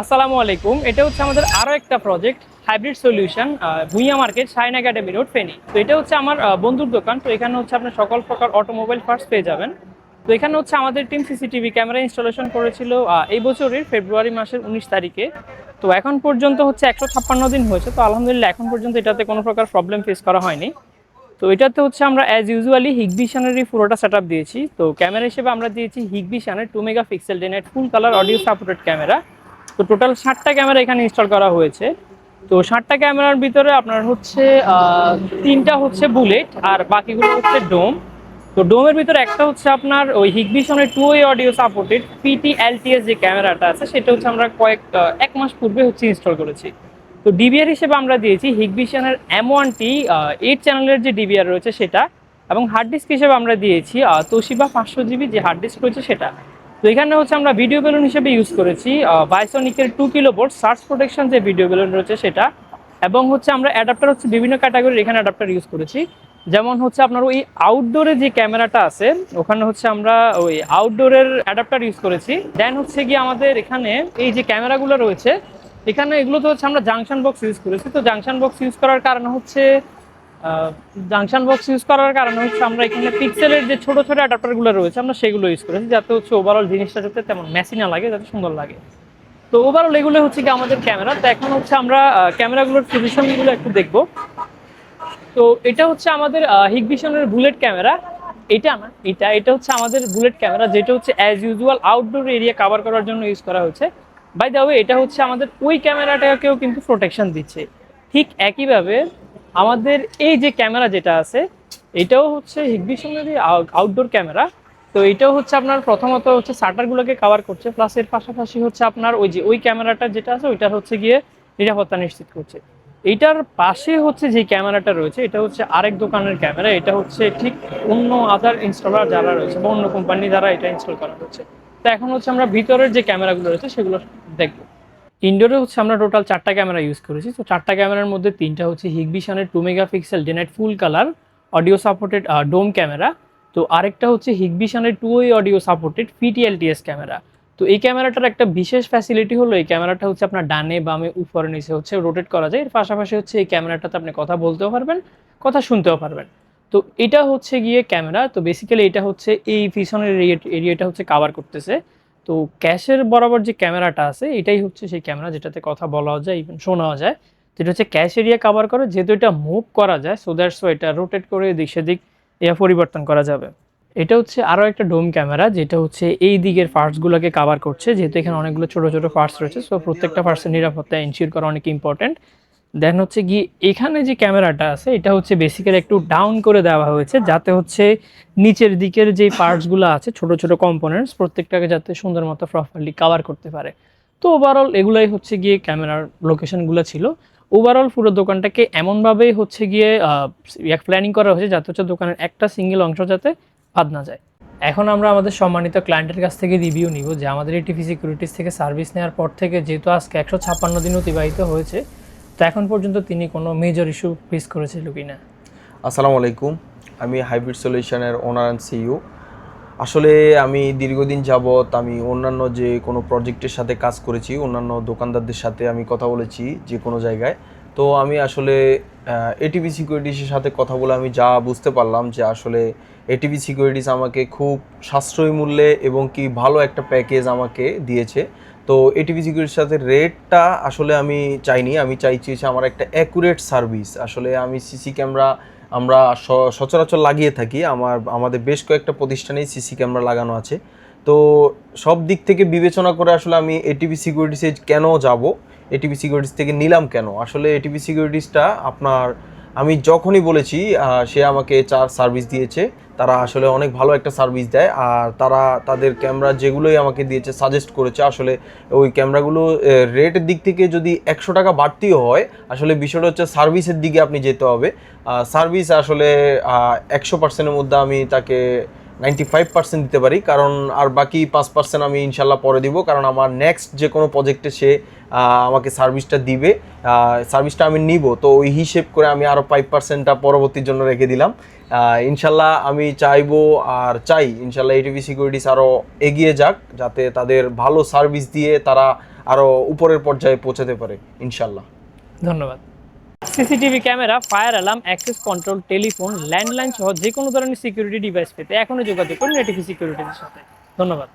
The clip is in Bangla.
আসসালামু আলাইকুম। এটা হচ্ছে আমাদের আরো একটা project hybrid solution Bhuiyan market shine academy road Feni. তো এটা হচ্ছে আমার বন্ধুর দোকান। তো এখানে হচ্ছে আপনার সকল প্রকার অটোমোবাইল পার্টস পেয়ে যাবেন। তো এখানে হচ্ছে আমাদের টিম সিসিটিভি ক্যামেরা ইনস্টলেশন করেছিল এই বছরের ফেব্রুয়ারি মাসের 19 তারিখে। তো এখন পর্যন্ত হচ্ছে 156 দিন হয়েছে। তো আলহামদুলিল্লাহ এখন পর্যন্ত এটাতে কোনো প্রকার প্রবলেম ফেস করা হয়নি। তো এটাতে হচ্ছে আমরা অ্যাজ ইউজুয়ালি হিগবিশনেরই পুরোটা সেট আপ দিয়েছি। তো ক্যামেরা হিসেবে আমরা দিয়েছি হিগবিশনের 2 megapixel day night full colour audio supported camera. তো টোটাল 60টা ক্যামেরা এখানে ইনস্টল করা হয়েছে। তো 60টা ক্যামেরার ভিতরে আপনার হচ্ছে 3টা হচ্ছে বুলেট আর বাকিগুলো হচ্ছে ডোম। তো ডোমের ভিতরে একটা হচ্ছে আপনার ওই হিগবিশনের 2 ওয়ে অডিও সাপোর্টেড PTLTS যে ক্যামেরাটা আছে সেটা হচ্ছে আমরা এক মাস পূর্বে হচ্ছে ইনস্টল করেছি। তো ডিবিআর হিসেবে আমরা দিয়েছি হিগবিশনের M1T 8 চ্যানেলের যে ডিবিআর রয়েছে সেটা, এবং হার্ড ডিস্ক হিসেবে আমরা দিয়েছি তোশিবা 500 GB যে হার্ড ডিস্ক রয়েছে সেটা। তো এখানে হচ্ছে আমরা ভিডিও বেলুন হিসেবে ইউজ করেছি বাইসনিকের 2 কিলোভোল্ট সার্চ প্রোটেকশন যে ভিডিও বেলুন রয়েছে সেটা, এবং হচ্ছে আমরা অ্যাডাপ্টার হচ্ছে বিভিন্ন ক্যাটাগরির এখানে অ্যাডাপ্টার ইউজ করেছি। যেমন হচ্ছে আপনার ওই আউটডোরে যে ক্যামেরাটা আছে ওখানে হচ্ছে আমরা ওই আউটডোরের অ্যাডাপ্টার ইউজ করেছি। দেন হচ্ছে গিয়ে আমাদের এখানে এই যে ক্যামেরাগুলো রয়েছে এখানে এগুলোতে হচ্ছে আমরা জাংশন বক্স ইউজ করেছি। তো জাংশন বক্স ইউজ করার কারণে হচ্ছে আমরা এখানে পিক্সেলের যে ছোট ছোট অ্যাডাপ্টারগুলো রয়েছে আমরা সেগুলো ইউজ করেছি, যাতে হচ্ছে ওভারঅল জিনিসটা যাতে তেমন মেসি না লাগে, যাতে সুন্দর লাগে। তো ওভারঅল এগুলো হচ্ছে কি আমাদের ক্যামেরা। তো এখন হচ্ছে আমরা ক্যামেরাগুলোর পজিশনগুলো একটু দেখব। তো এটা হচ্ছে আমাদের হিগবিশনের বুলেট ক্যামেরা। এটা না, এটা হচ্ছে আমাদের বুলেট ক্যামেরা, যেটা হচ্ছে as usual outdoor area cover করার জন্য ইউজ করা হয়েছে। বাই দ্য ওয়ে এটা হচ্ছে আমাদের ওই ক্যামেরাটাকেও কিন্তু প্রোটেকশন দিচ্ছে। ঠিক একইভাবে আমাদের এই যে ক্যামেরা যেটা আছে এটাও হচ্ছে হিগবিশনেরই আউটডোর ক্যামেরা। তো এটাও হচ্ছে আপনার প্রথমত হচ্ছে শাটারগুলোকে কভার করছে, প্লাস এর পাশাপাশি হচ্ছে আপনার ওই যে ওই ক্যামেরাটা যেটা আছে ওইটার হচ্ছে গিয়ে নিরাপত্তা নিশ্চিত করছে। এইটার পাশে হচ্ছে যে ক্যামেরাটা রয়েছে এটা হচ্ছে আরেক দোকানের ক্যামেরা। এটা হচ্ছে ঠিক অন্য আদার ইনস্টলার যারা রয়েছে বা অন্য কোম্পানি দ্বারা এটা ইনস্টল করা হচ্ছে। তো এখন হচ্ছে আমরা ভিতরের যে ক্যামেরাগুলো রয়েছে সেগুলো দেখবো। ইনডোরে হচ্ছে আমরা টোটাল 4টা ক্যামেরা ইউজ করেছি। তো 4টা ক্যামেরার মধ্যে 3টা হচ্ছে হিগবিশনের 2 megapixel day night full colour audio supported dome camera. তো আরেকটা হচ্ছে হিগবিশনের 2 way audio supported PTLTS camera. তো এই ক্যামেরাটার একটা বিশেষ ফ্যাসিলিটি হলো এই ক্যামেরাটা হচ্ছে আপনার ডানে বামে উপরে নিচে হচ্ছে রোটেট করা যায়। এর পাশাপাশি হচ্ছে এই ক্যামেরাটাতে আপনি কথা বলতেও পারবেন, কথা শুনতেও পারবেন। তো এটা হচ্ছে গিয়ে ক্যামেরা। তো বেসিক্যালি এটা হচ্ছে এই পিছনের এরিয়াটা হচ্ছে কাভার করতেছে। তো ক্যাশের বরাবর যে ক্যামেরাটা আছে এটাই হচ্ছে সেই ক্যামেরা যেটাতে কথা বলাও যায়, ইভেন শোনাও যায়। তো এটা হচ্ছে ক্যাশ এরিয়া কভার করে, যেহেতু এটা মুভ করা যায় সো দ্যাটস ওয়াই এটা রোটেট করে এদিক সেদিক পরিবর্তন করা যাবে। এটা হচ্ছে আরও একটা ডোম ক্যামেরা যেটা হচ্ছে এই দিকের পার্টসগুলোকে কভার করছে, যেহেতু এখানে অনেকগুলো ছোটো ছোটো পার্টস রয়েছে সো প্রত্যেকটা পার্টসের নিরাপত্তা এনশিওর করা অনেক ইম্পর্টেন্ট। দেন হচ্ছে গিয়ে এখানে যে ক্যামেরাটা আছে এটা হচ্ছে বেসিক্যালি একটু ডাউন করে দেওয়া হয়েছে, যাতে হচ্ছে নিচের দিকের যে পার্টসগুলো আছে ছোট ছোট কম্পোনেন্টস প্রত্যেকটাকে যাতে সুন্দর মতো প্রপারলি কভার করতে পারে। তো ওভারঅল এগুলাই হচ্ছে গিয়ে ক্যামেরার লোকেশনগুলো ছিল। ওভারঅল পুরো দোকানটাকে এমনভাবেই হচ্ছে গিয়ে প্ল্যানিং করা হয়েছে যাতে হচ্ছে দোকানের একটা সিঙ্গেল অংশ যাতে বাদ না যায়। এখন আমরা আমাদের সম্মানিত ক্লায়েন্টের কাছ থেকে রিভিউ নিব যে আমাদের এই টিভি সিকিউরিটিস থেকে সার্ভিস নেওয়ার পর থেকে, যেহেতু আজকে 156 দিন অতিবাহিত হয়েছে, তো এখন পর্যন্ত তিনি কোনো মেজর ইস্যু ফেস করেছিল কিনা। আসসালামু আলাইকুম, আমি হাইব্রিড সলিউশনের ওনার অ্যান্ড সিইও। আসলে আমি দীর্ঘদিন যাবৎ আমি অন্যান্য যে কোনো প্রজেক্টের সাথে কাজ করেছি, অন্যান্য দোকানদারদের সাথে আমি কথা বলেছি যে কোনো জায়গায়। তো আমি আসলে এটিভি সিকিউরিটিসের সাথে কথা বলে আমি যা বুঝতে পারলাম যে আসলে এটিভি সিকিউরিটিস আমাকে খুব সাশ্রয়ী মূল্যে এবং কি ভালো একটা প্যাকেজ আমাকে দিয়েছে। তো এটিভি সিকিউরিটির সাথে রেটটা আসলে আমি চাইনি, আমি চাইছি আমার একটা অ্যাকুরেট সার্ভিস। আসলে আমি সিসি ক্যামেরা আমরা সচরাচর লাগিয়ে থাকি, আমাদের বেশ কয়েকটা প্রতিষ্ঠানেই সিসি ক্যামেরা লাগানো আছে। তো সব দিক থেকে বিবেচনা করে আসলে আমি এটিভি সিকিউরিটিসে কেন যাব, এটিভি সিকিউরিটিস থেকে নিলাম কেন। আসলে এটিভি সিকিউরিটিসটা আপনার আমি যখনই বলেছি সে আমাকে সার্ভিস দিয়েছে। তারা আসলে অনেক ভালো একটা সার্ভিস দেয়, আর তারা তাদের ক্যামেরা যেগুলোই আমাকে দিয়েছে সাজেস্ট করেছে, আসলে ওই ক্যামেরাগুলো রেটের দিক থেকে যদি 100 টাকা বাড়তিও হয়, আসলে বিষয়টা হচ্ছে সার্ভিসের দিকে আপনি যেতে হবে। সার্ভিস আসলে 100%-এর মধ্যে আমি তাকে 95% দিতে পারি, কারণ আর বাকি 5% আমি ইনশাল্লাহ পরে দিব, কারণ আমার নেক্সট যে কোনো প্রজেক্টে সে আমাকে সার্ভিসটা দিবে, সার্ভিসটা আমি নিব। তো ওই হিসেব করে আমি আরও 5%টা পরবর্তীর জন্য রেখে দিলাম। ইনশাল্লাহ আমি চাইবো আর চাই ইনশাল্লাহ এটিভি সিকিউরিটিস আরও এগিয়ে যাক, যাতে তাদের ভালো সার্ভিস দিয়ে তারা আরও উপরের পর্যায়ে পৌঁছাতে পারে ইনশাল্লাহ। ধন্যবাদ। CCTV camera, fire alarm, access control, telephone, landline সহ যে কোনো ধরনের সিকিউরিটি ডিভাইস পেতে এখনই যোগাযোগ করুন এটিভি সিকিউরিটির সাথে। ধন্যবাদ।